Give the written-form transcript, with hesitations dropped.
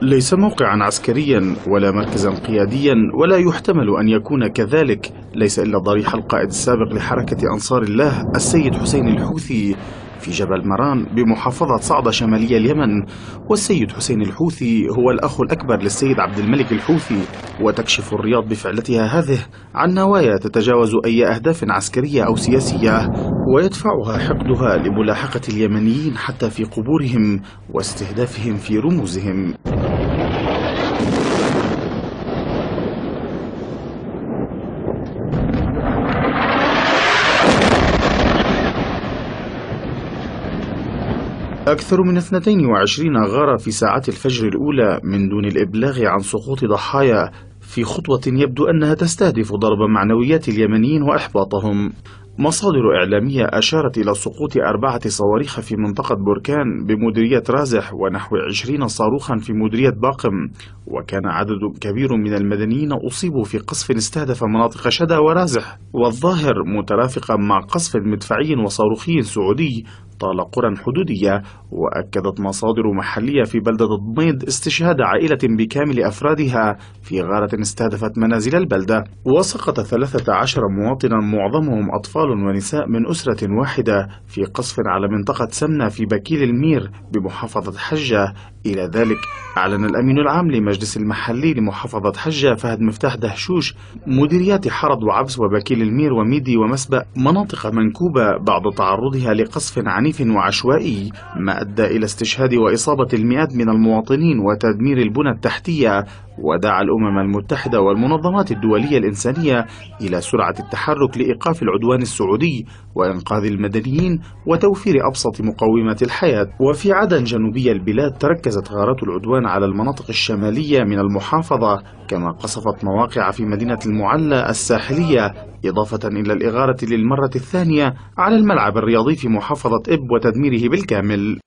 ليس موقعا عسكريا ولا مركزا قياديا، ولا يحتمل أن يكون كذلك. ليس إلا ضريح القائد السابق لحركة أنصار الله السيد حسين الحوثي في جبل مران بمحافظة صعدة شمالية اليمن. والسيد حسين الحوثي هو الأخ الأكبر للسيد عبد الملك الحوثي، وتكشف الرياض بفعلتها هذه عن نوايا تتجاوز أي أهداف عسكرية أو سياسية، ويدفعها حقدها لملاحقة اليمنيين حتى في قبورهم واستهدافهم في رموزهم. أكثر من 22 غارة في ساعات الفجر الأولى من دون الإبلاغ عن سقوط ضحايا، في خطوة يبدو أنها تستهدف ضرب معنويات اليمنيين وإحباطهم. مصادر إعلامية أشارت إلى سقوط 4 صواريخ في منطقة بركان بمديرية رازح، ونحو 20 صاروخا في مديرية باقم. وكان عدد كبير من المدنيين أصيبوا في قصف استهدف مناطق شدا ورازح، والظاهر مترافقا مع قصف مدفعي وصاروخي سعودي طال قرى حدودية. وأكدت مصادر محلية في بلدة ضميد استشهاد عائلة بكامل أفرادها في غارة استهدفت منازل البلدة. وسقط 13 مواطنا معظمهم أطفال ونساء من أسرة واحدة في قصف على منطقة سمنة في بكيل المير بمحافظة حجة. إلى ذلك أعلن الأمين العام لمجلس المحلي لمحافظة حجة فهد مفتاح دهشوش مديريات حرض وعبس وبكيل المير وميدي ومسبأ مناطق منكوبة بعد تعرضها لقصف عنيف وعشوائي، ما أدى إلى استشهاد وإصابة المئات من المواطنين وتدمير البنى التحتية. ودعا الأمم المتحدة والمنظمات الدولية الإنسانية إلى سرعة التحرك لإيقاف العدوان السعودي وإنقاذ المدنيين وتوفير أبسط مقومات الحياة. وفي عدن جنوبي البلاد تركزت غارات العدوان على المناطق الشمالية من المحافظة، كما قصفت مواقع في مدينة المعلى الساحلية، إضافة إلى الإغارة للمرة الثانية على الملعب الرياضي في محافظة إب وتدميره بالكامل.